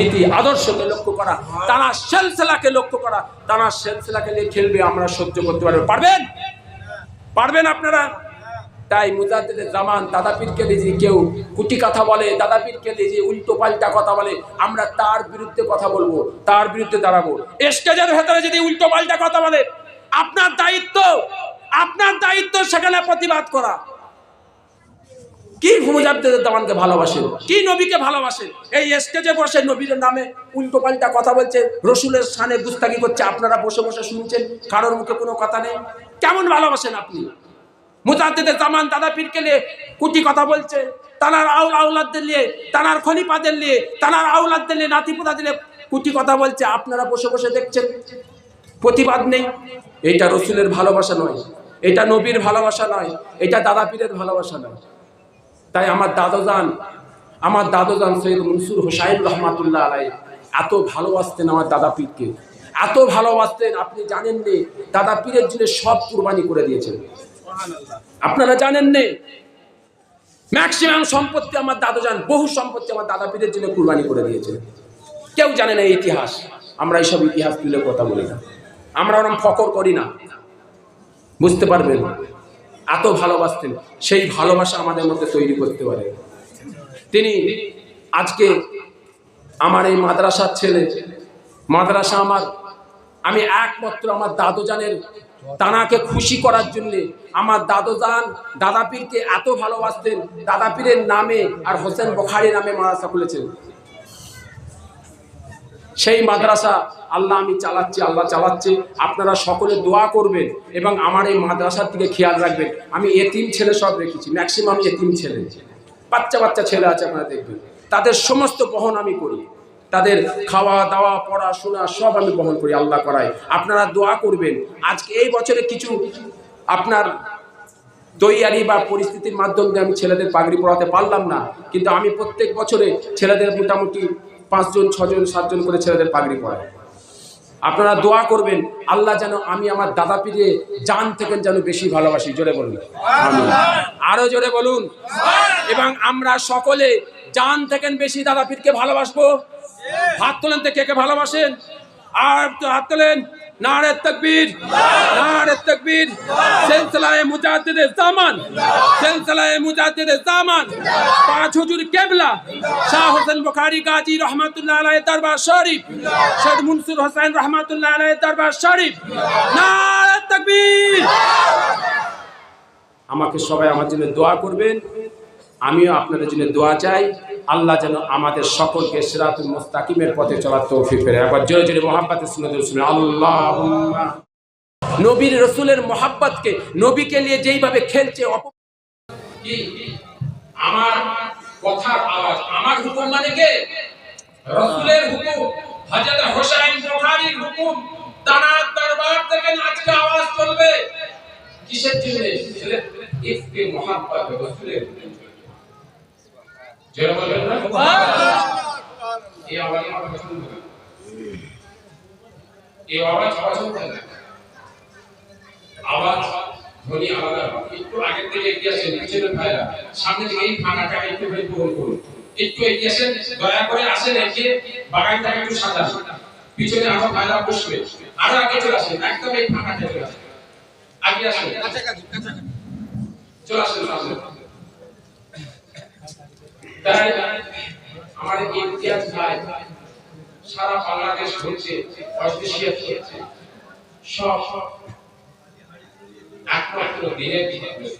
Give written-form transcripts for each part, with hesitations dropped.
নীতি আদর্শকে লক্ষ্য করা, তানার সিলসিলাকে লক্ষ্য করা, তানার সিলসিলাকে নিয়ে খেলবে, আমরা সহ্য করতে পারবো? পারবেন আপনারা? তাই মুজাদ্দিদে জামান দাদা পীরকে দিয়ে কেউ কুটি কথা বলে, দাদা পীরকে দিয়ে উল্টো পাল্টা কথা বলে, আমরা তার বিরুদ্ধে কথা বলবো, তার বিরুদ্ধে দাঁড়াবো। স্টেজের ভেতরে যদি উল্টো পাল্টা কথা বলে, আপনার দায়িত্ব সেখানে প্রতিবাদ করা। কি মুজাদ্দিদে জামানকে ভালোবাসেন, কি নবীকে ভালোবাসেন, এই স্টেজে বসে নবীর নামে উল্টো পাল্টা কথা বলছে, রসুলের শানে গুস্তাখি করছে, আপনারা বসে বসে শুনছেন, কারোর মুখে কোনো কথা নেই। কেমন ভালোবাসেন আপনি? মুজাদ্দিদে জামান দাদা পীরকে নিয়ে কুটি কথা বলছে, তানার আউলাদদের নিয়ে, তানার খলিফাদের নিয়ে, তানার আউলাদদের নিয়ে, নাতিপুতা দিলে কুটি কথা বলছে, আপনারা বসে বসে দেখছেন, প্রতিবাদ নেই। এটা রসুলের ভালোবাসা নয়, এটা নবীর ভালোবাসা নয়, এটা দাদা পীরের ভালোবাসা নয়। তাই আমার দাদোজান সৈয়দ মনসুর হোসাইন রহমাতুল্লাহ আলাইহি এত ভালোবাসতেন আমার দাদা পীরকে, এত ভালোবাসতেন, আপনি জানেন নে, দাদা পীরের জন্য সব কুরবানি করে দিয়েছেন। আপনারা জানেন নে, ম্যাক্সিমাম সম্পত্তি আমার দাদোজান, বহু সম্পত্তি আমার দাদা পীরের জন্য কুরবানি করে দিয়েছেন। কেউ জানে না এই ইতিহাস, আমরা এইসব ইতিহাস তুলে কথা বলি না, আমরা ওরকম ফকর করি না, বুঝতে পারবেন? এত ভালোবাসতেন, সেই ভালোবাসা আমাদের মধ্যে তৈরি করতে পারে তিনি। আজকে আমার এই মাদ্রাসার ছেলে, মাদ্রাসা আমি একমাত্র আমার দাদোজানের তানাকে খুশি করার জন্য, আমার দাদোজান দাদা পীরকে এত ভালোবাসতেন, দাদা পীরের নামে আর হোসেন বুখারী নামে মাদ্রাসা খুলেছেন। সেই মাদ্রাসা আল্লাহ চালাচ্ছে। আপনারা সকলে দোয়া করবেন এবং আমার এই মাদ্রাসার দিকে খেয়াল রাখবেন। আমি এতিম ছেলে সব রেখেছি, ম্যাক্সিমাম এতিম ছেলে, বাচ্চা ছেলে আছে, আপনারা দেখবেন, তাদের সমস্ত বহন আমি করি, তাদের খাওয়া দাওয়া পড়াশোনা সব আমি বহন করি, আল্লাহ করাই। আপনারা দোয়া করবেন। আজকে এই বছরে কিছু আপনার তৈয়ারি বা পরিস্থিতির মাধ্যমে আমি ছেলেদের পাগড়ি পড়াতে পারলাম না, কিন্তু আমি প্রত্যেক বছরে ছেলেদের মোটামুটি 5 জন 6 জন 7 জন করে ছেলেদের পাগড়ি পড়াই। আপনারা দোয়া করবেন আল্লাহ যেন আমি আমার দাদা পীরে জান থেকে যেন বেশি ভালোবাসি। জোরে বলুন আরো জোরে বলুন। এবং আমরা সকলে জান থেকে বেশি দাদা পীরকে ভালোবাসবো। হাত তোলেন তো কে কে ভালোবাসেন, আর হাত তোলেন। নারে তাকবীর, নারে তাকবীর। সিলসিলায়ে মুজাদ্দিদে জামান, সিলসিলায়ে মুজাদ্দিদে জামান, পাঁচ হুজুর কেবলা শাহ হোসেন বুখারী গাজী রহমাতুল্লাহ আলাইহি দরবার শরীফ, সৈয়দ মনসুর হোসেন রহমাতুল্লাহ আলাইহি দরবার শরীফ। নারে তাকবীর। আমাকে সবাই আমার জন্য দোয়া করবেন, আমিও আপনাদের জন্য দোয়া চাই। আল্লাহ যেন আমাদের সকলকে সিরাতুল মুস্তাকিমের পথে চলার তৌফিক করে। একবার জোরে জোরে মুহাব্বতে শুনে আল্লাহুম্মা। নবীর রাসূলের মুহাব্বতকে, নবীকে নিয়ে যেইভাবে খেলছে, কি আমার কথার আওয়াজ, আমার হুকুম মানে কে? রাসূলের হুকুম, হযরত হোসেন বুখারীর হুকুম। তানার দরবার থেকে আজকে আওয়াজ চলবে কিসের জন্য? ইফকে মুহাব্বত রাসূলের। জোরে বলেন না সুবহানাল্লাহ। এই আওয়াজ আমার পছন্দ না, এই আওয়াজ পছন্দ না, আওয়াজ ধ্বনি আলাদা। একটু আগে থেকে এগিয়ে আসেন, পিছনে ভাইরা সামনে থেকে এই ফাঁকাটা একটু বের করুন, একটু এগিয়ে আসেন, দয়া করে আসেন। এগিয়ে বাগানটা একটু সাদা, পিছনে আমার ভাইরা বসবে, আরো আগে চলে আসেন, একদম এই ফাঁকাটা চলে আসেন, আগে আসেন, চলে আসেন সামনে। তাই আমাদের ইতিহাস ভাই সারা বাংলাদেশ ঘুরছে, অস্ট্রেলিয়া ঘুরছে, সব একমাত্র দিনের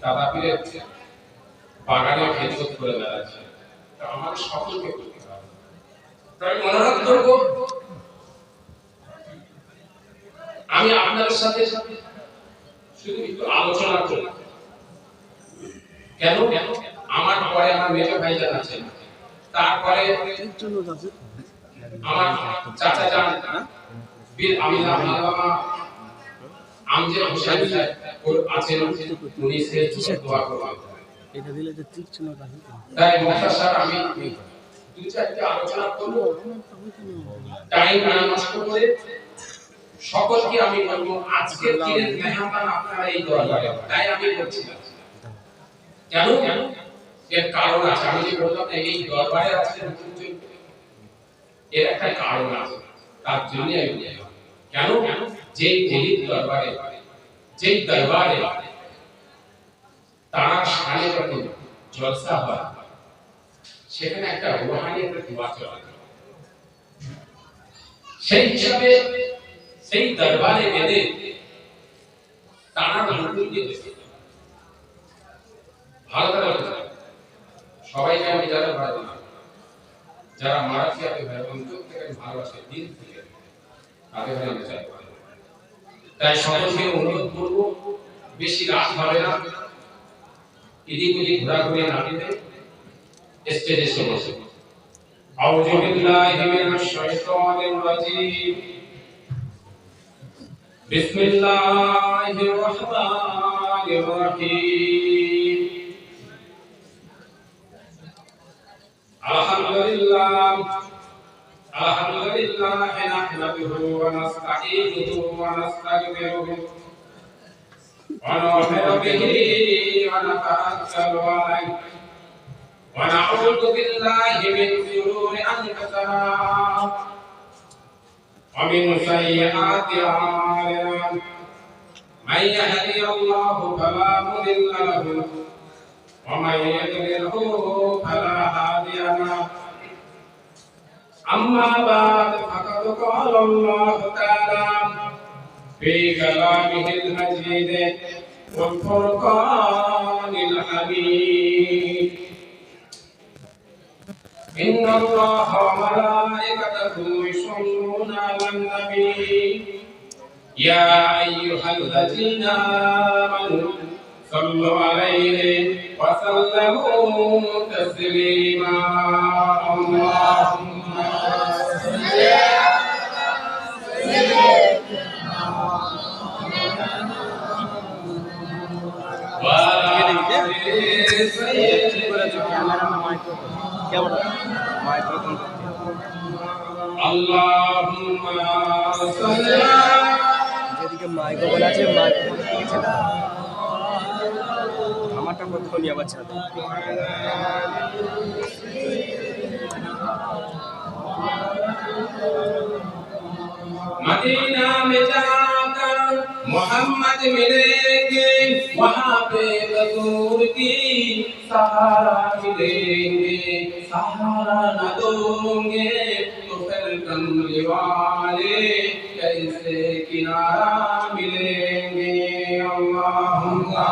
দাদা পীরের বাগানে খেদমত করে বেড়াচ্ছে। আমাদের সকলকে করতে হবে। তাই অনুরোধ করব, আমি আপনাদের সাথে শুধু একটু আলোচনা করব। কেন? আমার পরে আমার মেজো ভাইজান আছেন, তারপরে আমার চাচা যান বীর আমিনা মাওলানা আমজদ হোসেন আছেন, উনি শেষ দোয়া করবেন। এটা দিলে যে ঠিক ছিল না, তাই মুখতাসার আমি দুই চারটি আলোচনা করব, টাইম না নষ্ট করে। সকলকে আমি বলবো আজকে দিনের মেহমান আপনারা এই দরবারে, তাই আমি বলছি না। কেন? এর কারণ আছে। আমি যে বললাম এই দরবারে আজকে এর একটা কারণ আছে, তার জন্য আমি বললাম। কেন? যেই অলির দরবারে, যেই দরবারে তার শানে যখন জলসা হয়, সেখানে একটা রুহানি একটা দোয়া চলে। সেই হিসাবে সেই দরবারে গেলে তার হুকুম দিয়েছে। ভালো করে সবাইকে আমি যারা ভালো না, যারা মারাঠিয়াতে ভাই অন্তর থেকে ভালোবাসে, দিল থেকে তাদের ভাই বিচার করে। তাই সকলকে অনুরোধ করব, বেশি রাত হবে না, এদিক ওদিক ঘোরাঘুরি না দিতে, স্টেজে এসে বসে। আউযু বিল্লাহি মিনাশ শাইতানির রাজীম। বিসমিল্লাহির রহমানির রহিম। আলহামদুলিল্লাহ নাহমাদুহু ওয়া নাস্তাঈনুহু ওয়া নাস্তাগফিরুহু ওয়া নু'মিনু বিহি ওয়া নাতাওয়াক্কালু আলাইহি ওয়া না'উযু বিল্লাহি মিন শুরুরি আনফুসিনা ওয়া মিন সাইয়্যাতি আ'মালিনা। মান ইয়াহদিহিল্লাহু ফালা মুদিল্লা লাহু ওয়া মান ইউদ্লিলহু ফালা হাদিয়া লাহু। أما بعد فقد قال الله تعالى في كلامه المجيد والفرقان الحميد: إن الله وملائكته يصلون على النبي يا أيها الذين آمنوا صلوا عليه وسلموا تسليما. اللهم যেদিকে মাইক্রোফোন আছে মাইক্রোফোন দিয়েছে না, আমারটা কতক্ষণ আবার ছাড়বে। मदीना में जाकर मोहम्मद मिलेंगे, वहाँ पे हुजूर की सहारा मिलेंगे। सहारा न दोगे तो फिर कमली वाले कैसे किनारा मिलेंगे। अल्लाहुम्मा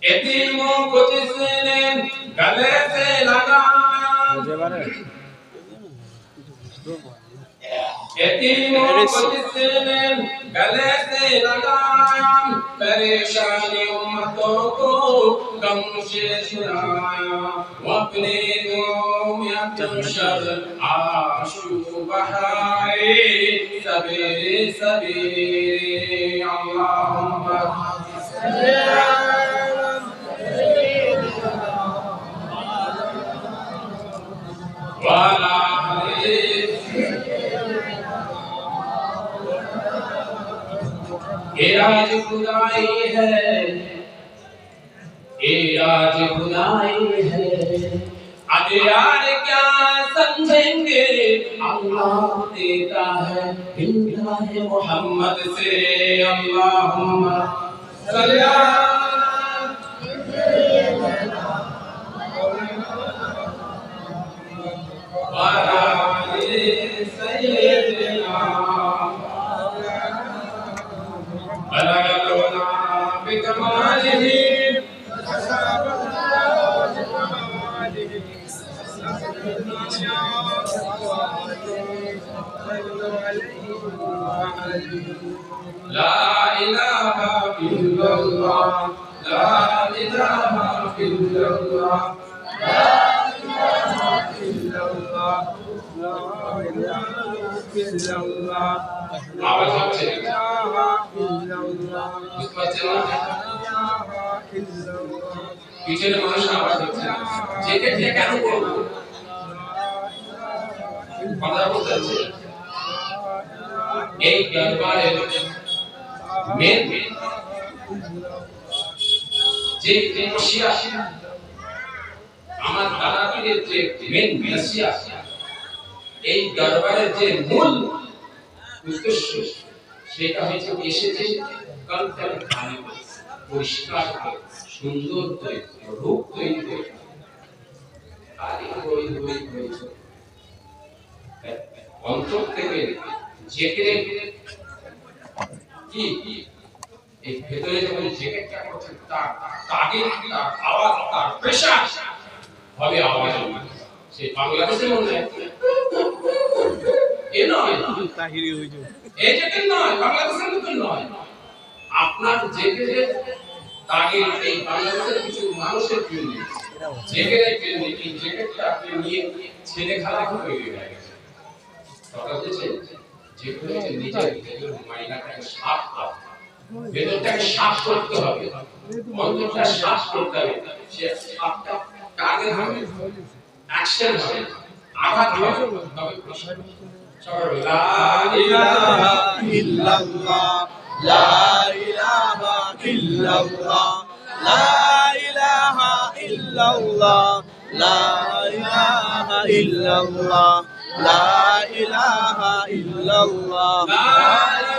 यतीमों को जिसने गले से लगाया, यतीमों को जिसने गले से लगाया, परेशानी उम्मतों को गम से छुड़ाया। वो अपने दुआओं में अक्सर आंसू बहाए सवेरे सवेरे। अल्लाहुम्मा आज खुदाई है, आज खुदाई है, अब यार क्या समझेंगे। अल्लाह देता है मिलता है मोहम्मद से। अल्लाहुम्मा सल्ली ला इलाहा इल्लल्लाह, ला इलाहा इल्लल्लाह, ला इलाहा इल्लल्लाह, ला इलाहा इल्लल्लाह। आवाज হচ্ছে বুঝতে পারছেন না? পিছনে মানুষ আওয়াজ হচ্ছে, যেটা কেন করবো? কথা বলতে হচ্ছে এই দরবারের মেন যে নসিয়া আমার দাদা পীরের যে মেন নসিয়া এই দরবারের যে মূল উদ্দেশ্য সেটা হচ্ছে এসেছে কলকল খালি পরিষ্কার সুন্দর রূপ তৈরি করে খালি অন্তর থেকে জেকেরে কি এই ভেতরে যখন জেকেরটা করছে তার তাগিদ তার আওয়াজ তার প্রেশার হবে আওয়াজ সেই বাংলাদেশের মধ্যে এ নয় তাহিরি হইছে এই জেকের নয় বাংলাদেশের মধ্যে নয় আপনার জেকেরের তাগিদ এই বাংলাদেশের কিছু মানুষের জন্য জেকেরের জন্য এই জেকেরটা আপনি নিয়ে ছেলে খেলা হয়ে গেছে কথা বলছেন যেগুলো নিজের ভিতরের মাইনাটাকে সাফ করতে ভেতরটাকে সাফ করতে হবে অন্তরটা সাফ করতে হবে সে সাফটা টার্গেট হবে অ্যাকশন হবে আঘাত হবে তবে সবাই লা ইলাহা ইল্লাল্লাহ লা ইলাহা ইল্লাল্লাহ লা ইলাহা ইল্লাল্লাহ লা ইলাহা ইল্লাল্লাহ লা ইলাহা ইল্লাল্লাহ লা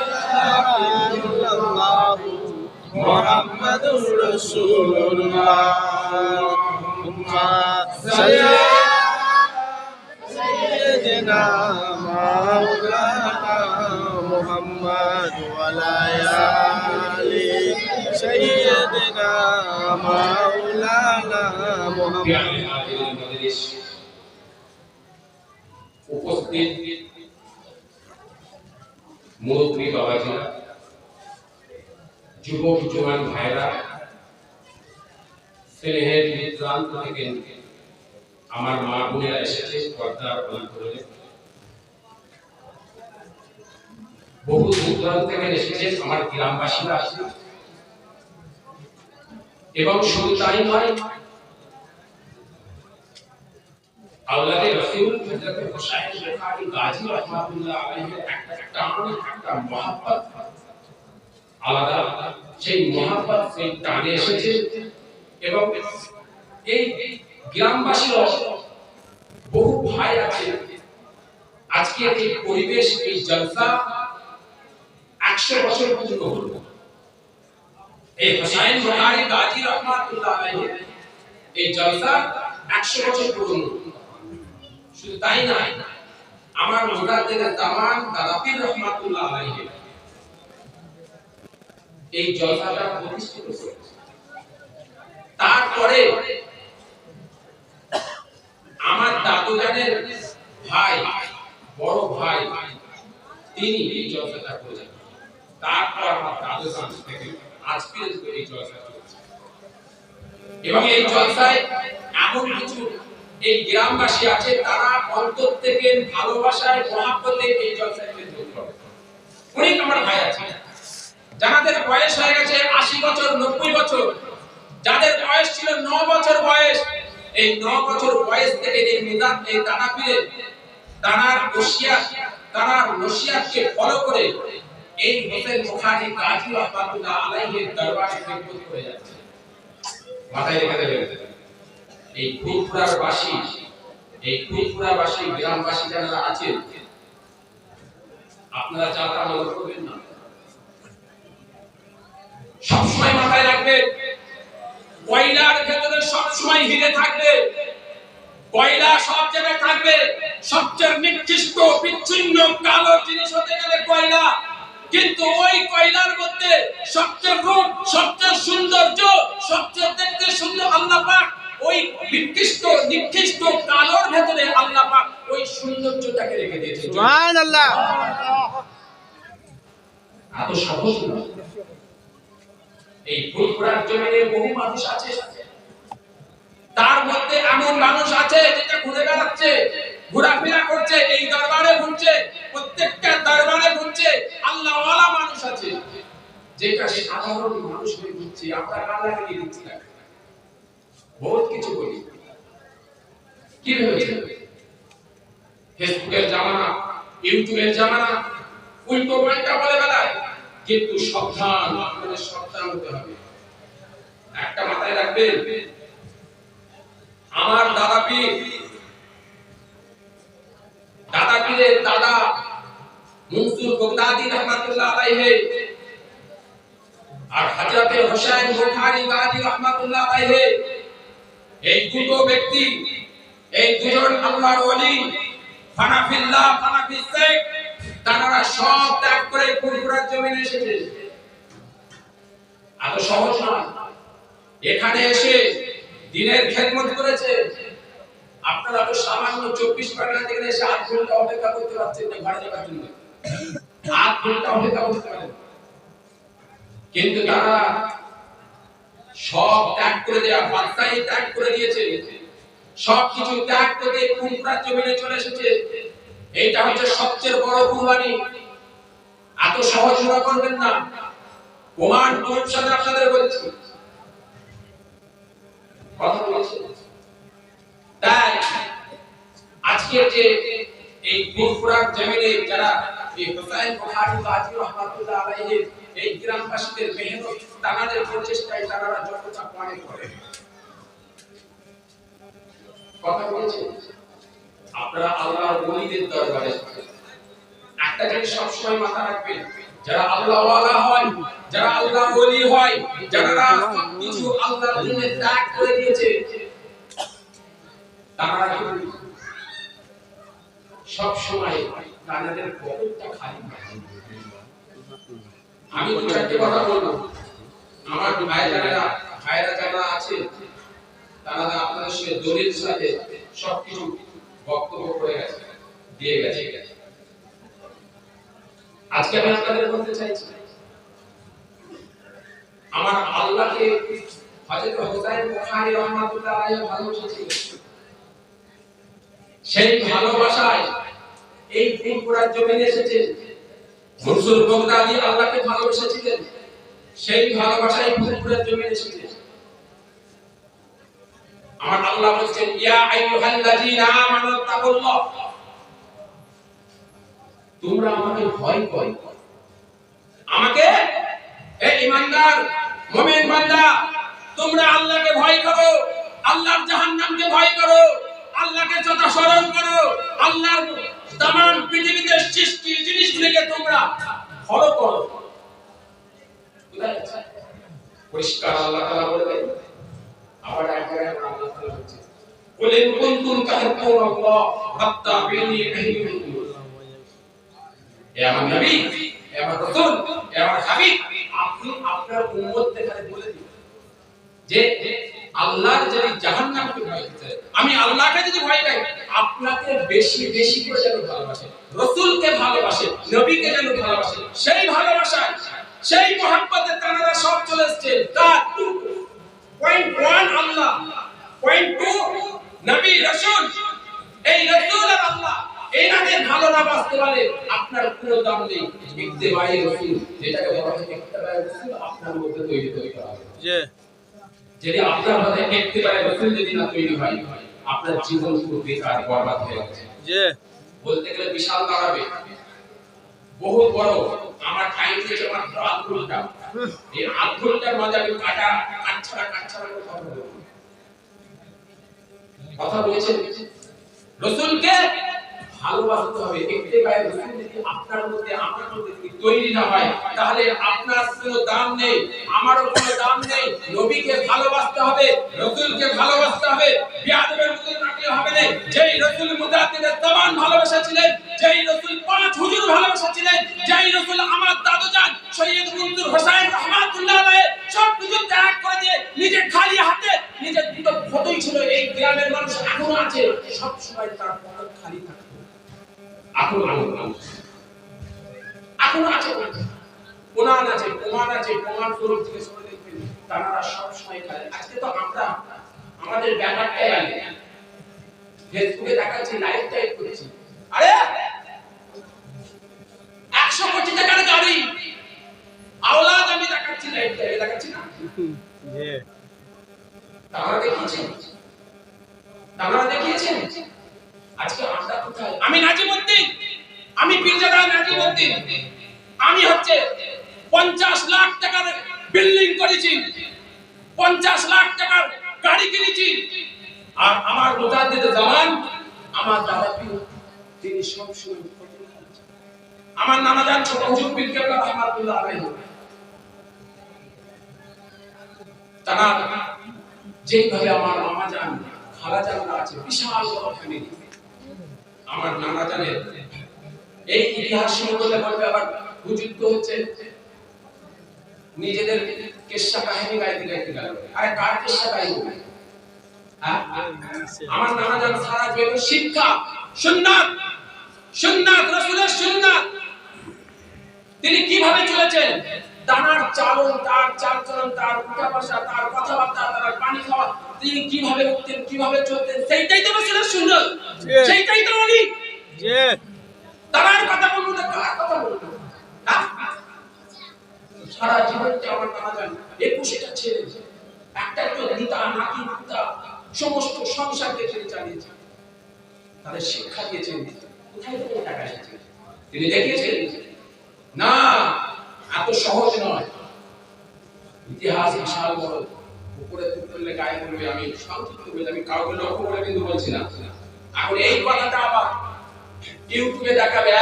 ইলাহা ইল্লাল্লাহ মুহাম্মাদুর রাসূলুল্লাহ সাইয়্যিদিনা মাওলানা মুহাম্মদ ওয়া আলা আলি সাইয়্যিদিনা মাওলানা মুহাম্মদ উপস্থিত মুরব্বী বাবাজিরা যুবক জওয়ান ভাইরা স্নেহের নিদ্রান্ত থেকে আমার মা বোনেরা এসেছে পর্দার অন্তরে বহু দূর থেকে এসেছে আমার গ্রামবাসীরা আসছে এবং শুধু তাই নয় আল্লাহর রাসূল হযরত হুসাইন বুখারী গাজী রাহমাতুল্লাহ আলাইহি একটা অনেক একটা মহব্বত আলাদা সেই মহব্বত সেই টানে এসেছে এবং এই গ্রামবাসীর বহু ভাই আছে আজকে এই পরিবেশ এই জলসা 100 বছর পূর্ণ হলো এই হুসাইন বুখারী গাজী রাহমাতুল্লাহ আলাইহি এই জলসা 100 বছর পূর্ণ শুধু তাই না আমার মুজাদ্দিদের দামান দাদা পীর রহমাতুল্লাহ আলাইহি এই জলসাটা প্রতিষ্ঠিত করেছে তারপরে আমার দাদুজানের ভাই বড় ভাই তিনি এই জলসাটা করেছেন তারপর আমার দাদুজান থেকে আজকে এই জলসা চলছে এবং এই জলসায় এমন কিছু এই গ্রামবাসী আছে তারা অন্তর থেকে ভালোবাসায় মহব্বতে এই জলসায় যোগ করে অনেক আমার ভাই আছে যাদের বয়স হয়ে গেছে 80 বছর 90 বছর যাদের বয়স ছিল 9 বছর বয়স এই 9 বছর বয়স থেকে এই মিজান এই দানা পীরে দানার নসিয়াতকে ফলো করে এই হোসেন বুখারী গাজী রাহমাতুল্লাহ আলাইহির দরবারে খিদমত করে যাচ্ছে মাথায় রেখে দেবেন এই ফুলপুরাবাসী গ্রামবাসী যারা আছেন আপনারা যাত্রা মনে করবেন না সবসময় মাথায় রাখবেন কয়লার ভেতরে সবসময় হিরে থাকবে কয়লা সব জায়গায় থাকবে সবচেয়ে নিকৃষ্ট বিচ্ছিন্ন কালো জিনিস হতে গেলে কয়লা কিন্তু ওই কয়লার মধ্যে সবচেয়ে রূপ সবচেয়ে সৌন্দর্য সবচেয়ে দেখতে সুন্দর আল্লাহ পাক ওই নিকৃষ্ট কালোর ভেতরে আল্লাহ পাক ওই সৌন্দর্যটাকে রেখে দিয়েছেন সুবহানাল্লাহ এত সহজ না এই ফুলপুরার জমিনে বহু মানুষ আছে তার মধ্যে এমন মানুষ আছে যেটা ঘুরে বেড়াচ্ছে ঘোরাফেরা করছে এই দরবারে ঘুরছে প্রত্যেকটা দরবারে ঘুরছে আল্লাহওয়ালা মানুষ আছে যেটা সাধারণ মানুষ হয়ে ঘুরছে আমরা আল্লাহকে দিয়ে দিচ্ছি না বহুত কিছু বলি কি ভেবেছেন ফেসবুকের জামানা, ইউটিউবের জামানা, উল্টো পাল্টা বলে বেড়ায়। কিন্তু সাবধান, আপনাদের সাবধান হতে হবে। একটা মাথায় রাখবেন, আমার দাদা পীরের দাদা মনসুর বগদাদি রহমাতুল্লাহ আলাইহি আর হযরতে হুসাইন বুখারী গাজী রহমাতুল্লাহ আলাইহি, এই দুটো ব্যক্তি, এই দুজন আল্লাহর ওলি, হানাফিল্লাহ হানাফি শেখ, তারা সব ত্যাগ করে ফুরফুরার জমিনে এসেছে। এত সহজ নয়। এখানে এসে দিনের খেদমত করেছে। আপনারা তো সামান্য 24 ঘন্টা থেকে এসে 8 ঘন্টা অপেক্ষা করতে পারছেন না ঘরে যাওয়ার জন্য। 8 ঘন্টা অপেক্ষা করতে পারেন, কিন্তু তারা সব ত্যাগ করে দেওয়া, বাদশাহী ত্যাগ করে দিয়েছে, সব কিছু ত্যাগ করে ফুরফুরার জমিনে চলে এসেছে। এইটা হচ্ছে সবচেয়ে বড় কুরবানি। এত সহজ মনে করবেন না। প্রমাণ সাথে আপনাদের বলছি, কথা বলছি। তাই আজকে যে এই ফুরফুরার জমিনে যারা এই হুসাইন বুখারী গাজী রহমাতুল্লাহ আলাইহি, এই গ্রামবাসীদের মেহনত, তাদের প্রচেষ্টায় তারা যতটা পারে করে, কথা বলছি। আপনারা আল্লাহর ওলিদের দরবারে একটা জিনিস সবসময় মাথায় রাখবেন, যারা আল্লাহ ওয়ালা হয়, যারা আল্লাহর ওলি হয়, যারা সবকিছু আল্লাহর জন্য ত্যাগ করে দিয়েছে, তারা কিন্তু সব সময় তাদের পকেটটা খালি থাকে। আমি দু চারটি কথা বলবো। আমার ভাইরা যারা আছে, তারা আপনাদের সাথে দলিল সাথে সবকিছু বক্তব্য করে গেছে, দিয়ে গেছে। আজকে আমি আপনাদের বলতে চাইছি, আমার আল্লাহকে হযরত হুসাইন বুখারী রাহমাতুল্লাহ আলাইহি ভালোবেসেছিল। সেই ভালোবাসায় এই ফুরফুরার জমিনে এসেছে। মনসুর বগদাদি আল্লাহকে ভালোবেসেছিলেন, সেই ভালোবাসায় ফুরফুরার জমিনে এসেছে। আমার আল্লাহ বলেছেন, ইয়া আইয়ুহাল্লাযীনা আমানু তাকুল্লাহ, তোমরা আমাকে ভয় করো। আমাকে, হে ঈমানদার মুমিন বান্দা, তোমরা আল্লাহকে ভয় করো, আল্লাহর জাহান্নামকে ভয় করো, আল্লাহকে সদা স্মরণ করো, আল্লাহর तमाम পৃথিবীতে সৃষ্টি জিনিসগুলোকে তোমরা ফলো করো। পরিষ্কার আল্লাহ তাআলা বলেন। আবার এক জায়গায় আল্লাহ তাআলা বলেন, কুল ইন কুনতুম তাহিব্বুনাল্লাহ ফাত্তাবিউনি ইউহিব্বুকুমুল্লাহ। হে আমার নবী, হে আমার রাসূল, হে আমার হাবিব, আপনি আপনার উম্মতদের কাছে বলে দিন যে আল্লাহর যদি জাহান্নামকে ভয় করতে, আমি আল্লাহকে যদি ভয় পাই, আপনাকে বেশি বেশি করে যেন ভালোবাসে, রাসূলকে ভালোবাসে, নবীকে যেন ভালোবাসে। সেই ভালোবাসায়, সেই মহব্বতে তারা সব চলে এসেছে। তার পয়েন্ট 1 আল্লাহ, পয়েন্ট 2 নবী রাসূল। এই রাসূল আর আল্লাহ এনাদের ভালো না বাসতে পারে আপনার কোনো দাম নেই। ইত্তেবায়ে রাসূল, যেটাকে বলা হয় ইত্তেবায়ে রাসূল, আপনার মধ্যে তৈরি করতে হবে। জি, যদি আপনার মধ্যে ইত্তেবায়ে রাসূল যদি না তৈরি হয়, আপনার জীবন পুরো বেকার, বরবাদ হয়ে যাচ্ছে। জি, বলতে গেলে বিশাল দাঁড়াবে, বহু বড়। আমার টাইম থেকে মাত্র আধ ঘন্টা। এই আধ ঘন্টার মধ্যে আমি কাটছাড়া কথা বলেছেন। রাসূলকে ভালোবাসতে হবে। ইত্তেবায়ে রাসূল যদি আপনার মধ্যে তৈরি না হয়, তাহলে আপনার কোনো দাম নেই, আমারও কোনো দাম নেই। নবীকে ভালোবাসতে হবে, রাসূলকে ভালোবাসতে হবে। বিয়াদবের মতো রাখলে হবে না। যেই রাসূল মুজাদ্দিদের জামান ভালোবেসেছিলেন, যেই রাসূল 5 হুজুর ভালোবেসেছিলেন, যেই রাসূল আমার দাদুজান সৈয়দ মনসুর হোসেন রাহমাতুল্লাহ আলাইহি সব কিছু ত্যাগ করে দিয়ে নিজে খালি হাতে, নিজের দুটো ফটোই ছিল, এই গ্রামের মানুষ এখনো আছে, সব সময় তার ফটো খালি থাকে। এখনো আছে, প্রমাণ আছে, প্রমাণ তরফ থেকে শুনে দেখবেন, তারা সব সময় খালি। আজকে তো আমরা আমাদের ব্যাপারটাই আগে ফেসবুকে দেখাচ্ছি, লাইভ টাইপ করছি, আরে 100 কোটি টাকার গাড়ি আওলাদ আমি দেখাচ্ছি, লাইভ টাইপ দেখাচ্ছি না? তারা দেখিয়েছেন। আজকে আমরা কোথায়? আমি না দিন আমি হচ্ছে 50 লাখ টাকার বিল্ডিং করেছি, 50 লাখ টাকার গাড়ি কিনেছি। আর আমার মুজাদ্দিদ জামান আমার দাদা পীর তিনি সবসময় আমার নানা জান ছোট হুজুর পীর কেবলা রাহমাতুল্লাহ আলাইহি তারা যেইভাবে আমার মামা জান খালা জানরা আছে বিশাল বড় ফ্যামিলি। আমার নানা জানের এই ইতিহাস শুনে বললে বলবে আবার হুজুর তো হচ্ছে নিজেদের কিস্সা কাহিনী গাইতে গাইতে গেল। আরে কার কিস্সা গাইবে? আমার নানা জান সারা জীবন শিক্ষা সুন্নাত সুন্নাত রাসূলের সুন্নাত তিনি কিভাবে চলেছেন, দানার চালন তার চালচলন তার উঠা বসা তার কথাবার্তা তার পানি খাওয়া তিনি কিভাবে উঠতেন কিভাবে চলতেন সেইটাই তো রাসূলের সুন্নাত, সেইটাই তো উনি জি তার কথা বলবো না কার কথা বলবো? সারা জীবনটা আমার নানা জান 21টা ছেলে একটা তো নিতা নাতি নাতা সমস্ত সংসারকে তিনি চালিয়েছে, তাদের শিক্ষা দিয়েছেন। কোথায় থেকে টাকা এসেছে তিনি দেখিয়েছেন না, এত সহজ নয়। ইতিহাস বিশাল বড়, উপরে তুললে গায়ে বলবে। আমি সংক্ষিপ্ত বলে আমি কাউকে লক্ষ্য করে কিন্তু বলছি না। এখন এই কথাটা আবার ইউটিউবে দেখাবে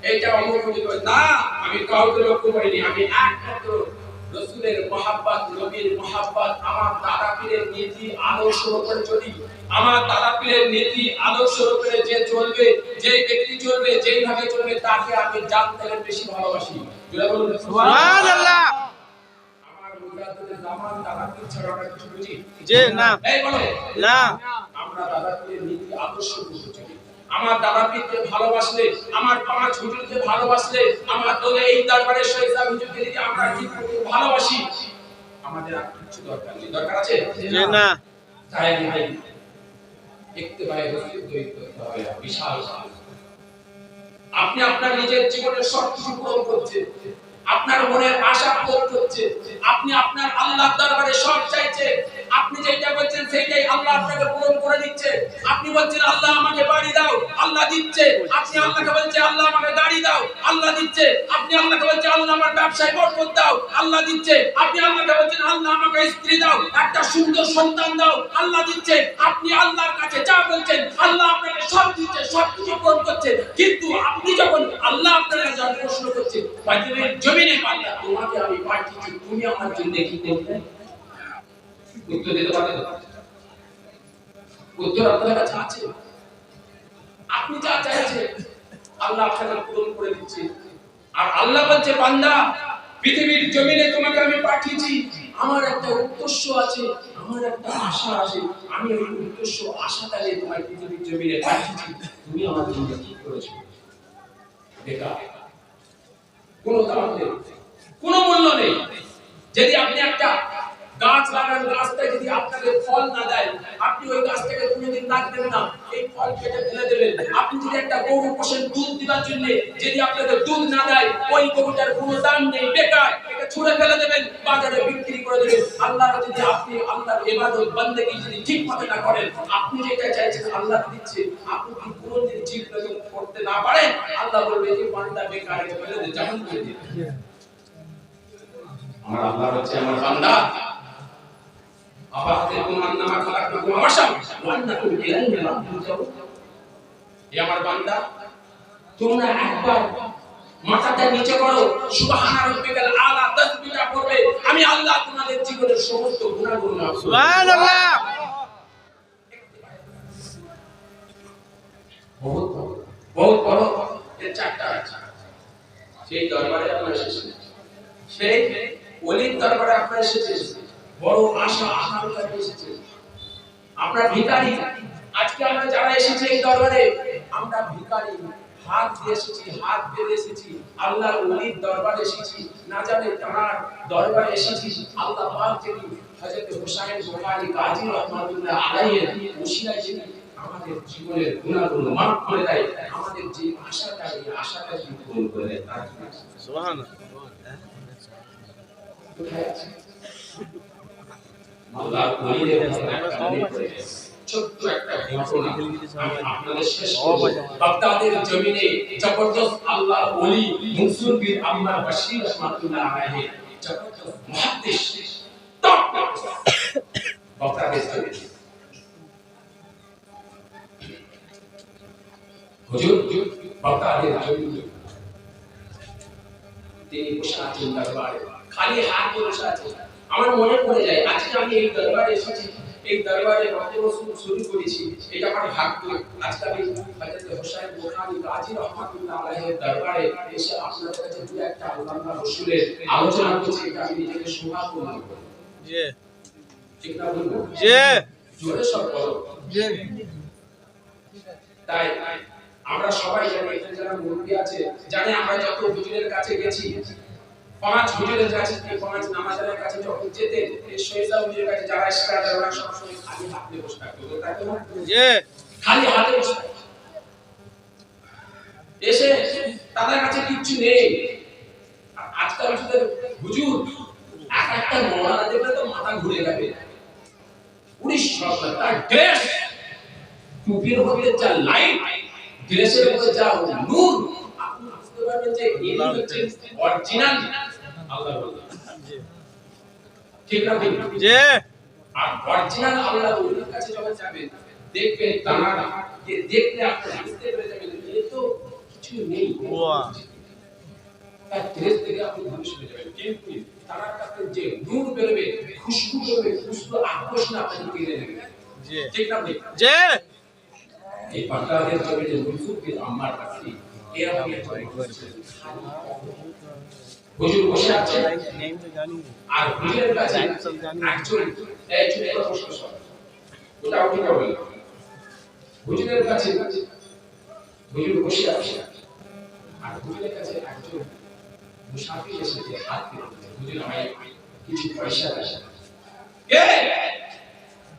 এইটা অমুক না, আমি কাউকে লক্ষ্য করিনি। আমি একমাত্র রাসূলের মহব্বত নবীর মহব্বত আমার দাদা পীরের নীতি আদর্শ উপরে চলি। আমার দাদা পীরের নীতি আদর্শ উপরে যে চলবে, যে ব্যক্তি চলবে, যেইভাবে চলবে তাকে আমি জানতে বেশি ভালোবাসি। জোরে বলুন সুবহানাল্লাহ। আমার মুজাদ্দিদ জামান দাদা পীর ছাড়া আমরা কিছু বুঝি জি না। এই বলো না, আমরা দাদা পীরের নীতি আদর্শ উপরে চলি। আমার দাদা পীরকে ভালোবাসলে, আমার পাঁচ হুজুরকে ভালোবাসলে, আমার দলে এই দরবারের শহীদ হুজুরকে যদি আমরা ঠিক ভালোবাসি, আমাদের আর কিছু দরকার নেই। দরকার আছে জি না। তাই ভাই ইত্তেবায়ে রাসূল তৈরি করতে হবে বিশাল। আপনি আপনার নিজের জীবনের সব কিছু পূরণ করছেন, আপনার মনের আশা পূরণ করছে, আপনি আপনার আল্লাহর দরবারে সব চাইছেন। আপনি যেটা বলছেন সেইটাই আল্লাহ আপনাকে পূরণ করে দিচ্ছে। আপনি বলছেন আল্লাহ আমাকে বাড়ি দাও, আল্লাহ দিচ্ছে। আপনি আল্লাহকে বলছেন আল্লাহ আমাকে গাড়ি দাও, আল্লাহ দিচ্ছে। আপনি আল্লাহকে বলছেন আল্লাহ আমার ব্যবসায় বরকত দাও, আল্লাহ দিচ্ছে। আপনি আল্লাহকে বলছেন আল্লাহ আমাকে স্ত্রী দাও, একটা সুন্দর সন্তান দাও, আল্লাহ দিচ্ছে। আপনি আল্লাহর কাছে যা বলছেন আল্লাহ আপনাকে সব দিচ্ছে, সব কিছু পূরণ করছে। কিন্তু আপনি যখন আল্লাহ আপনার কাছে প্রশ্ন করছে পৃথিবীর জমিনে আল্লাহ তোমাকে আমি পাঠিয়েছি, তুমি আমার জন্য কি করবে? উত্তর দিতে পারবেন? উত্তর আপনার কাছে আছে। আপনি যা চাইছেন আল্লাহ আপনাকে পূরণ করে দিচ্ছে। আর আল্লাহ বলছে বান্দা পৃথিবীর জমিনে তোমাকে আমি পাঠিয়েছি, আমার একটা উদ্দেশ্য আছে, আমার একটা আশা আছে। আমি ওই উদ্দেশ্য আশাটা নিয়ে তোমাকে পৃথিবীর জমিনে পাঠিয়েছি। তুমি আমার জন্য কি করেছো? বেকার, কোনো দাম নেই, কোনো মূল্য নেই। যদি আপনি একটা গাছ লাগান, গাছটা যদি আপনাকে ফল না দেয়, আপনি ওই গাছটাকে কোনোদিন রাখবেন না, এই ফল কেটে ফেলে দেবেন। আপনি যদি একটা গরু পোষেন দুধ দেওয়ার জন্য, যদি আপনাকে দুধ না দেয়, ওই গরুটার কোনো দাম নেই, বেকার, এটা ছুঁড়ে ফেলে দেবেন, বাজারে বিক্রি করে দেবেন। আল্লাহর যদি আপনি আল্লাহর ইবাদত বন্দেগী যদি ঠিকমতো না করেন, আপনি যেটা চাইছেন আল্লাহ দিচ্ছে, আপনি কি কোনোদিন জীবন করতে না পারেন, আল্লাহ বলবে যে বান্দা বেকার, এটা ফেলে দে, যেমন করে দিন। আমার আল্লাহ হচ্ছে আমার বান্দা। আবাদতুকুম আন্নামা খালাকতুকুম আবাশা ওয়া আন্নাকুম ইলাইহি রাজিউন। হে আমার বান্দা, তোমরা একবার মাথাটা নিচে করো, সুবহান রাব্বিকাল আলা তাসবিহটা পড়বে, আমি আল্লাহ তোমাদের জীবনের সমস্ত গুনাহগুলো মাফ করব। সুবহানাল্লাহ। বহুত বড় এর চারটা আছে। সেই দরবারে আপনারা এসেছেন, সেই ওলির দরবারে আপনারা এসেছেন, বড় আশা আকাঙ্ক্ষা এসেছেন। আমরা ভিখারি। আজকে আমরা যারা এসেছি এই দরবারে, আমরা ভিখারি, হাত দিয়ে এসেছি, হাত বেঁধে এসেছি, আল্লাহর ওলির দরবারে এসেছি। না জানে তার দরবারে এসেছি আল্লাহ পাক যিনি হযরত হুসাইন বুখারী গাজী রাহমাতুল্লাহ আলাইহি ওসিলায় যিনি আমাদের জীবনের গুনাহগুলো মাফ করে দেয়, আমাদের যে আশাটা, এই আশাটা যিনি পূরণ করে দেয়। সুবহানাল্লাহ। কোথায় আছে আল্লাহ? ওলিদের ছোট্ট একটা ঘটনা আমি আপনাদের শেষ করব। বাগদাদের জমিনে জবরদস্ত আল্লাহর ওলি মনসুর বিন আম্মার বাশির রাহমাতুল্লাহ আলাইহি জবরদস্ত মুহাদ্দিস টপ বাগদাদের জমিনে হুজুর বাগদাদের জমিনে তিনি বসে আছেন দরবারে, খালি হাত দিয়ে বসে আছেন। আমার মনে পড়ে যায় আজকে আমি এই দরবারে এসেছি, এই দরবারে বক্তব্য শুরু করেছি, এটা আমার ভাগ্য। আজকে আমি হযরত হুসাইন বুখারী গাজী রাহমাতুল্লাহ আলাইহির দরবারে এসে আপনাদের কাছে দু একটা আল্লাহর রাসূলের আলোচনা করছি, এটা আমি নিজেকে সৌভাগ্য মনে করি। জি ঠিক না বলবো? জি জোরে সব বলো। জি তাই আমরা সবাই জানি, এখানে যারা মুরব্বি আছে জানে, আমরা যত হুজুরের কাছে গেছি, পাঁচ হুজুরের কাছে, পাঁচ নামাজের কাছে যখন যেতেন, এই শহীদা হুজুরের কাছে যারা ইশরা যারা সবসময় খালি হাত নিয়ে বসে থাকতো, তাই না? জি খালি হাতে বসে থাকতো। এসে তাদের কাছে কিচ্ছু নেই। আজকাল হুজুর এক একটা মওলানা দেখলে তো মাথা ঘুরে যাবে। 19 শতক তার ড্রেস, টুপির উপরে যা লাইট, ড্রেসের উপরে যা নূর, আপনি বুঝতে পারবেন যে এই হচ্ছে অরিজিনাল আল্লাহর ওলি। ঠিক না ঠিক? জি আর অরিজিনাল আল্লাহর ওলির কাছে যখন যাবেন দেখবেন তারা দেখলে আপনি বুঝতে পেরে যাবেন এই তো কিছু নেই। ওয়াহ, তার ড্রেস থেকে আপনি ধ্বংস হয়ে যাবেন, কিন্তু তার কাছে যে নূর বেরোবে, খুশবু বেরোবে, খুশবু আকর্ষণ আপনাকে কেড়ে নেবে। জি ঠিক না ঠিক? জি এই বাগদাদের জমিনে মনসুর বিন আম্মার বাসরি এরকম একটা হুজুর বসে আছেন, নেম তো জানি আর হুজুরের কাছে একজন বসে ওটা ওটা বলে হুজুরের কাছে হুজুর বসে আছে, আর হুজুরের কাছে একজন মুসাফির এসেছে, হাত পেতে হুজুর আমায় কিছু পয়সা দেন। কে?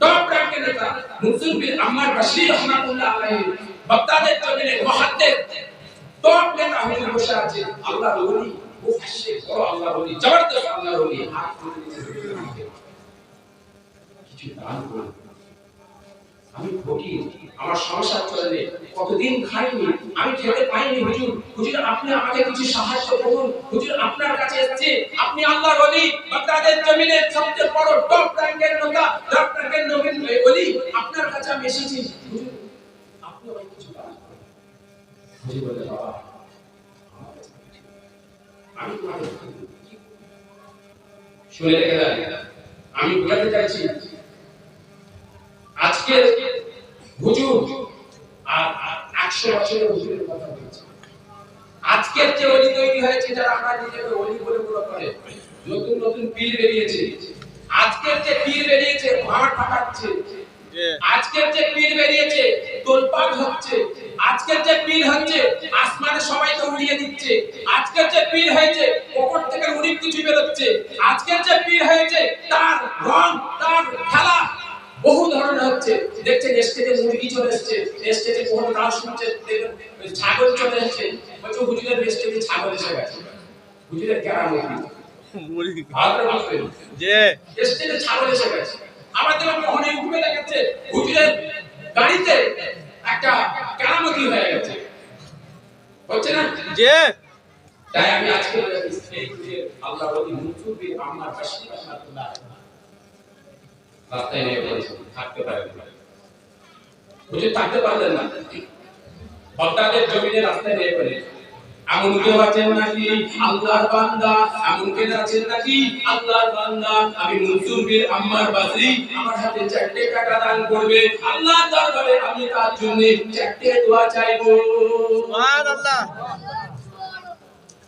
টপ র্যাঙ্কের নেতা মনসুর বিন আম্মার বাশরি রাহমাতুল্লাহ আলাইহি, বাগদাদের জমিনে মুহাদ্দিস টপ নেতা হুজুর বসে আছে। আল্লাহর ওলি, মুফাসসির, বড় আল্লাহর ওলি, জবরদস্ত আল্লাহর ওলি, হাত তুলে দিয়েছে, কিছু দান করুন। আমি ফকির, আমার সংসার চলে, কতদিন খাইনি, আমি খেতে পাইনি। হুজুর, হুজুর আপনি আমাকে কিছু সাহায্য করুন। হুজুর আপনার কাছে এসেছি, আপনি আল্লাহর ওলি, বাগদাদের জমিনে সবচেয়ে বড় টপ র্যাঙ্কের নেতা, টপ র্যাঙ্কের নবীন ওলি, আপনার কাছে আমি এসেছি। হুজুর আপনি আমাকে কিছু দান করুন। হুজুর বলে, বাবা আমি তোমাকে শুনে রেখে দেন, আমি বোঝাতে চাইছি আজকে হুজুর আর 100 বছরের হুজুরের কথা বলছি। আজকের যে ওলি তৈরি হয়েছে, যারা আমরা নিজেকে ওলি বলে মনে করে, নতুন নতুন পীর বেরিয়েছে, আজকের যে পীর বেরিয়েছে ভাড় ফাটাচ্ছে, আজকের যে পীর বেরিয়েছে তোলপাড় হচ্ছে, আজকের যে পীর হচ্ছে আসমানে সবাইকে উড়িয়ে দিচ্ছে, আজকের যে পীর হয়েছে পকেট থেকে অনেক কিছু বেরোচ্ছে, আজকের যে পীর হয়েছে তার রং, তার খেলা বহু ধরনের হচ্ছে। দেখছেন স্টেজে মুরগি চলে এসেছে, স্টেজে কোন গাছ শুনছে, ছাগল চলে এসেছে, বলছে হুজুরের স্টেজে ছাগল এসে গেছে, হুজুরের কেরামতি মুরগি ভালো বুঝবেন যে স্টেজে ছাগল এসে গেছে। আমাদের মোহনে উঠবে দেখাচ্ছে হুজুরের গাড়িতে একটা কেরামতি হয়ে গেছে, হচ্ছে না যে তাই আমি আজকে এই যে আল্লাহর ওলি মনসুর বিন আম্মার বাশরি রাহমাতুল্লাহ রাস্তায় নিয়ে পড়েছে, থাকতে পারেন না, হুজুর থাকতে পারলেন না, বাগদাদের জমিনে রাস্তায় নিয়ে পড়েছে। এমন কেউ আছেন নাকি আল্লাহর বান্দা, এমন কেউ আছেন নাকি আল্লাহর বান্দা, আমি মনসুর বিন আম্মার বাসরি, আমার হাতে 4 টাকা দান করবে, আল্লাহর দরবারে আমি তার জন্য 4 দোয়া চাইবো। সুবহানাল্লাহ।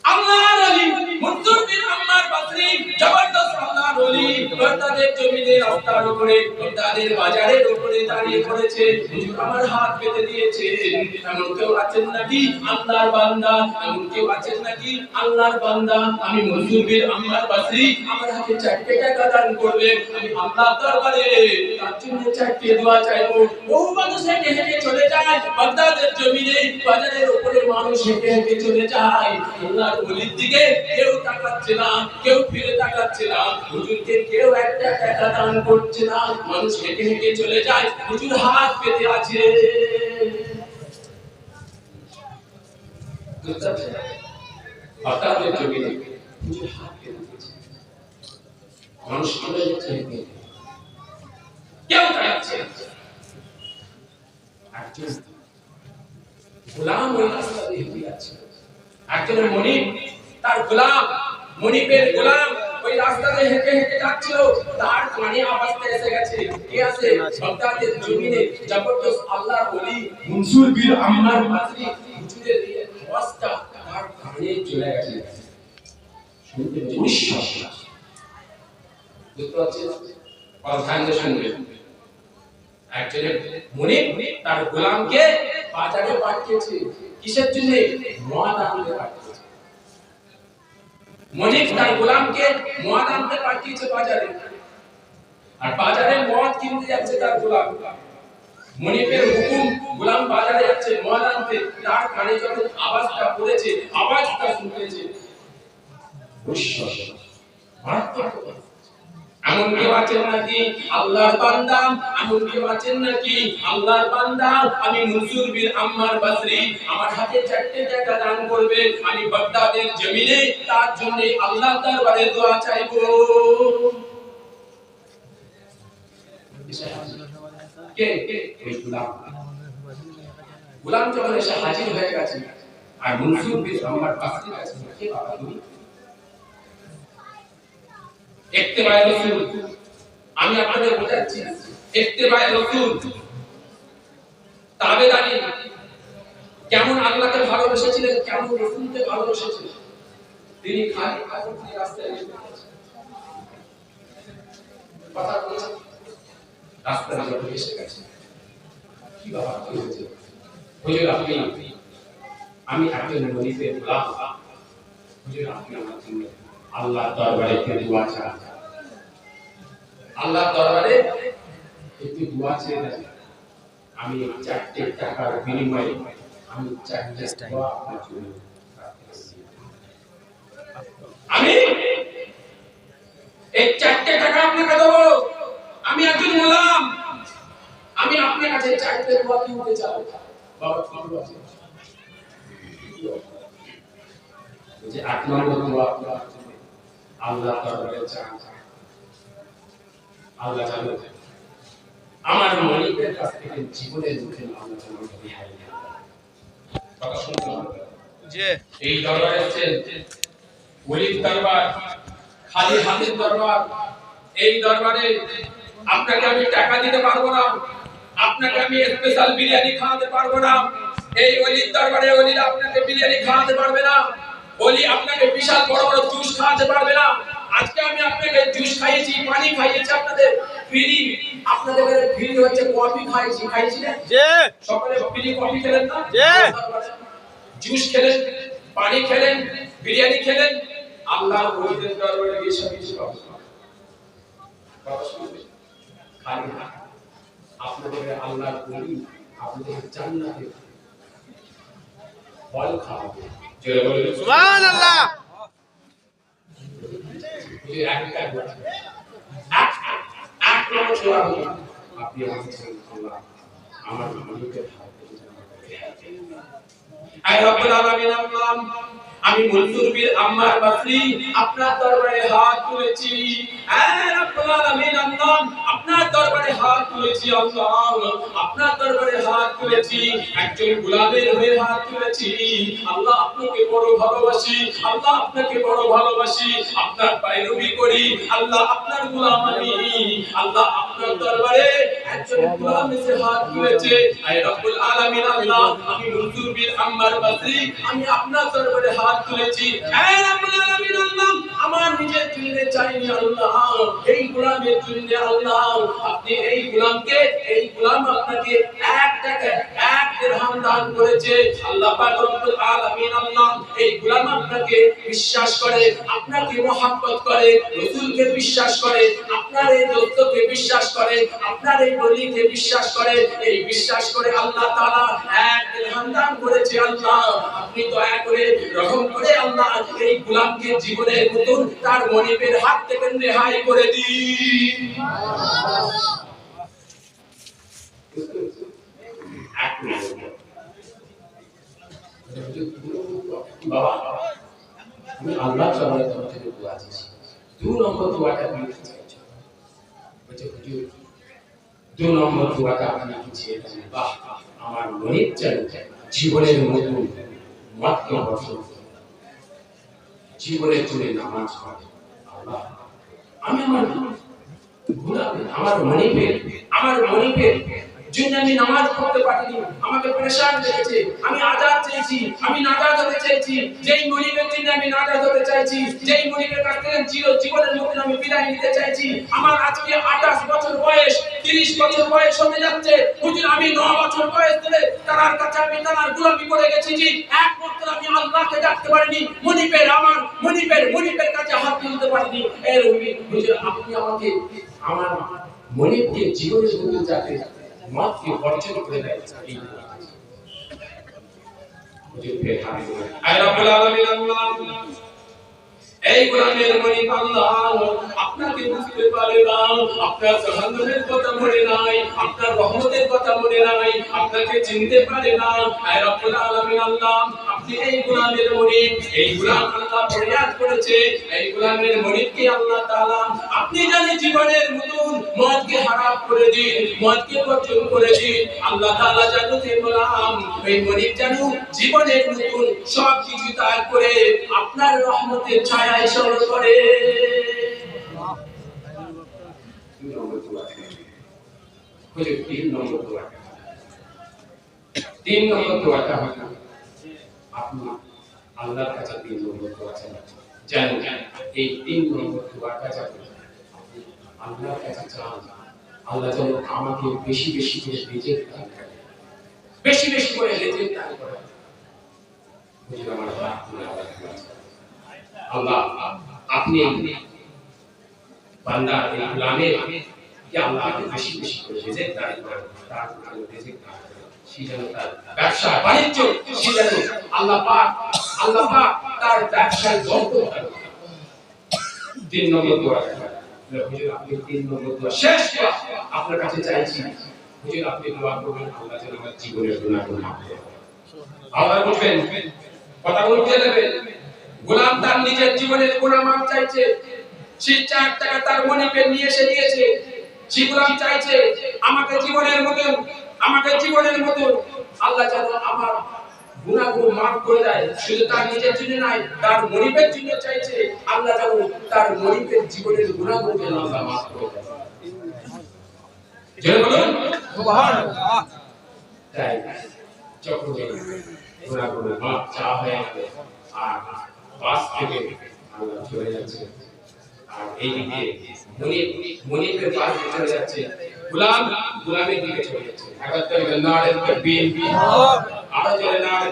আল্লাহর ওলি মনসুর বিন আম্মার বাসরি, জবরদস্ত আল্লাহর ওলি, বাগদাদের জমিনে রাস্তার উপরে, বাগদাদের বাজারের উপরে দাঁড়িয়ে পড়েছে, হুজুর আমার হাত পেতে দিয়েছে। এমন কেউ আছেন নাকি আল্লাহর বান্দা, এমন কেউ আছেন নাকি আল্লাহর বান্দা, আমি মনসুর বিন আম্মার বাসরি, আমার হাতে 4 টাকা দান করবে, আমি আল্লাহর দরবারে তার জন্য 4 দোয়া চাইবো। বহু মানুষ হেঁটে হেঁটে চলে যায় বাগদাদের জমিনে, বাজারের উপরে মানুষ হেঁটে হেঁটে চলে যায়, আল্লাহর ওলির দিকে কেউ তাকাচ্ছে না, কেউ ফিরে তাকাচ্ছে না, হুজুরকে কেউ একটা টাকা দান করছে না, মানুষ হেঁটে হেঁটে চলে যায়, হুজুর হাত পেতে আছে। হঠাৎ জমিনে হুজুর হাত পেতে আছে, মানুষ চলে যাচ্ছে, কেউ তাকাচ্ছে না। একজন গোলাম ওই রাস্তা দিয়ে হেঁটে যাচ্ছে, একজনের মনিব, তার গোলাম, মনিবের গোলাম ওই রাস্তা দিয়ে হেঁটে হেঁটে যাচ্ছিল, তার কানে আওয়াজটা এসে গেছে, কে আছে? বাগদাদের জমিনে জবরদস্ত আল্লাহর ওলি মনসুর বিন আম্মার বাসরি হুজুরের এই আওয়াজটা তার কানে চলে গেছে। শুনতে বিশ্বাস বুঝতে পারছেন? ধ্যান দিয়ে শুনবেন। একজনের মনিব তার গোলামকে বাজারে পাঠিয়েছে, কিসের জন্য? মদ আনতে পাঠিয়েছে। মনিব তার গোলামকে মদ আনতে পাঠিয়েছে বাজারে, আর বাজারে মদ কিনতে যাচ্ছে তার গোলাম। মনিবের হুকুম, গোলাম বাজারে যাচ্ছে মদ আনতে, তার কানে যখন আওয়াজটা পড়েছে, আওয়াজটা শুনেছে, বিশ্বাস মারাত্মক। এমন কেউ আছেন নাকি আল্লাহর বান্দা? এমন কেউ আছেন নাকি আল্লাহর বান্দা? আমি মনসুর বিন আম্মার বাসরি, আমার হাতে 4টে টাকা দান করবে, আমি বাগদাদের জমিনে তার জন্য আল্লাহর দরবারে দোয়া চাইবো। কে? ওই গোলাম। গোলাম যখন এসে হাজির হয়ে গেছে, আর মনসুর বিন আম্মার বাসরি কাছে, কে বাবা তুমি? ইত্তেবায়ে রাসূল, আমি আপনাদের বোঝাচ্ছি, ইত্তেবায়ে রাসূল তাবেদারি, কেমন আল্লাহকে ভালোবেসেছিলেন, কেমন রাসূলকে ভালোবেসেছিলেন। তিনি খালি কাপড় দিয়ে রাস্তায় কথা বলছেন, রাস্তায় যখন এসে গেছে, কি বাবা কি হয়েছে? হুজুর আমি একজন মনিবের গোলাম, হুজুর আপনি আমার জন্য আল্লাহর দরবারে একটু দোয়া চান, আল্লাহর দরবারে একটু দোয়া চেয়ে দেন। আমি 4টে টাকার বিনিময়ে আমি 4টে দোয়া আপনার জন্য রাখতেছি। আমি এই 4টে টাকা আপনাকে দেব, আমি একজন গোলাম, আমি আপনার কাছে 4টে দোয়া কিনতে চাই। বাবা কি আছে? যে 8 নম্বর দোয়া আপনার জন্য আল্লাহর দরবারে চান, আল্লাহ জানেন আমার মনিবের কাছ থেকে জীবনের মুখে আল্লাহ জানেন রেহাই দেন। কথা শুনতে হবে যে এই দরবারে আছেন ওলির দরবার, খালি হাতের দরবার। এই দরবারে আপনাকে আমি টাকা দিতে পারবো না, আপনাকে আমি স্পেশাল বিরিয়ানি খাওয়াতে পারবো না। এই ওলির দরবারে ওলিরা আপনাকে বিরিয়ানি খাওয়াতে পারবে না, ওলি আপনাকে বিশাল বড় বড় জুস খাওয়াতে পারবে না। আজকে আমি আপনাকে জুস খাইয়েছি, পানি খাইয়েছি, আপনাদের ফ্রি, আপনাদের ফ্রি হচ্ছে কফি খাইয়েছি না? জি। সকালে ফ্রি কফি খেলেন না? জি। জুস খেলেন, পানি খেলেন, বিরিয়ানি খেলেন। আল্লাহর ওলিদের দরবারে গিয়ে সব কিছু পাবেন। কথা শুনবেন, খালি না, আপনাদের আল্লাহর ওলি আপনাদের জান্নাতে ফল খাওয়াবে। জয় বলে সুবহানাল্লাহ। আপনি আমার আমি মনসুর বিন আম্মার বাসরি আপনার দরবারে হাত তুলেছি, আপনার দরবারে হাত তুলেছি, আল্লাহ আপনার দরবারে হাত তুলেছি, একজন গোলামের হয়ে হাত তুলেছি। আল্লাহ আপনাকে বড় ভালোবাসি, আল্লাহ আপনাকে বড় ভালোবাসি, আপনার পায়রবি করি, আল্লাহ আপনার গোলাম আমি। আল্লাহ আপনার দরবারে একজন গোলাম এসে হাত তুলেছে, আয় রব্বুল আলামিন আল্লাহ আমি মনসুর বিন আম্মার বাসরি আমি আপনার দরবারে হাত তুলেছি। আয় রব্বুল আলামিন আল্লাহ আমার নিজের জন্য চাইনি, আল্লাহ এই গোলামের জন্য, আল্লাহ আপনি এই গোলামকে, এই গোলাম আপনাকে 1 টাকা 1 দিরহাম দান করেছে। আল্লাহ পাক রব্বুল আলামিন আল্লাহ এই গোলাম আপনাকে বিশ্বাস করে, আপনাকে মহব্বত করে, রাসূলকে বিশ্বাস করে, আপনার এই দোস্তকে বিশ্বাস করে, আপনার এই ওলিকে বিশ্বাস করে, এই বিশ্বাস করে আল্লাহ তাআলা এক ইলহাম দান করেছে। আল্লাহ আপনি দয়া করে রহম করে আল্লাহ এই গোলামকে জীবনের মতন তার মনিবের হাত থেকে রেহাই করে দিন। বাবা আমি আল্লাহ তাআলার তরফ থেকে দোয়া চাইছি, 2 নম্বর দোয়াটা আমি করতে চাইছি। বলছে হুজুর 2 নম্বর দোয়াটা আপনি কি চেয়েছেন? বাহ, আমার মনিব চাই জীবনের মতন মাত্র বছর জীবনের জন্য নামাজ পড়ে। আল্লাহ আমি আমার মনিবের জন্য আমি নামাজ পড়তে পারিনি, আমাকে প্রেশার লেগেছে, আমি আজাদ চেয়েছি, আমি নাজাত হতে চেয়েছি। যেই মনিবের জন্য আমি নাজাত হতে চাইছি, যেই মনিবের কাছ থেকে জীবনের মধ্যে আমি বিদায় নিতে চাইছি, আমার আজকে 28 বছর বয়স, 30 বছর বয়স হতে যাচ্ছে। হুজুর আমি 9 বছর বয়স থেকে তার কাছে আমি তার গোলামি করে গেছি। জি একমাত্র আমি আল্লাহকে ডাকতে পারিনি, মনিবের কাছে হাত তুলতে পারিনি। এর হুজুর আপনি আমাকে আমার মনিবকে জীবনের মধ্যে যাতে মতকে অর্জন করে দেয় এই হুজুর ফের হাত তুলে আয় রব্বুল আলামিন আল্লাহ এই গোলামের মনিব আল্লাহ আপনাকে বুঝতে পারে না, আপনার জাহান্নামের কথা মনে নাই, আপনার রহমতের কথা মনে নাই, আপনাকে চিনতে পারে না। আয় রব্বুল আলামিন আল্লাহ আপনি এই গোলামের মনিব, এই গোলাম আল্লাহ ফরিয়াদ করেছে, এই গোলামের মনিবকে আল্লাহ তাআলা আপনি জানি জীবনের মতন মদকে হারাম করে দিন, মদকে বর্জন করে দিন। আল্লাহ তাআলা জানো যে গোলাম এই মনিব জানো জীবনের মতন সব কিছু ত্যাগ করে আপনার রহমতের ছায়া স্মরণ করে। 3 নম্বর দোয়াটা আপনি আল্লাহর কাছে 3 নম্বর দোয়া চান। জানেন এই 3 নম্বর দোয়াটা যাবে আল্লাহর কাছে চান, আল্লাহ যেন আমাকে বেশি বেশি করে রিজিক দান করে, বেশি বেশি করে রিজিক দান করে। বুঝলেন আমার আল্লাহ আপনি বান্দা এই গোলামের কে আল্লাহকে বেশি বেশি করে রিজিক দান করেন, তার ভালো রিজিক দান করেন, সে যেন তার ব্যবসা বাণিজ্য সে যেন আল্লাহ পাক তার ব্যবসায় বরকত দান করেন। 3 নম্বর দোয়া হুজুর আপনি 3 নম্বর দোয়া শেষ আপনার কাছে চাইছি, হুজুর আপনি দোয়া করবেন আল্লাহ যেন আমার জীবনের গুনাহগুলো মাফ করে দেন। আল্লাহ বলবেন কথা বলতে দেবেন, গোলাম তার নিজের জীবনের গুনাহ মাফ চাইছে, সে 4 টাকা তার মনিবে নিয়ে এসে দিয়েছে, সে গোলাম চাইছে আমাকে জীবনের মতো আল্লাহ যেন আমার গুনাহগুলো মাফ করে দেয়। শুধু তার নিজের জন্য নয়, তার মনিবের জন্য চাইছে আল্লাহ যেন তার মনিবের জীবনের গুনাহগুলো যেন আল্লাহ মাফ করে দেয়। জয় বলুন সুবহানাল্লাহ। তাই যখন গুনাহগুলো মাফ চাওয়া হয়ে গেলে আর বাস থেকে আল্লাহ চলে যাচ্ছে, আর এইদিকে মনিবের পাশ চলে যাচ্ছে, গোলামের দিকে চলে যাচ্ছে। একবার তো নারে তাকবীর, আরো চলে নারে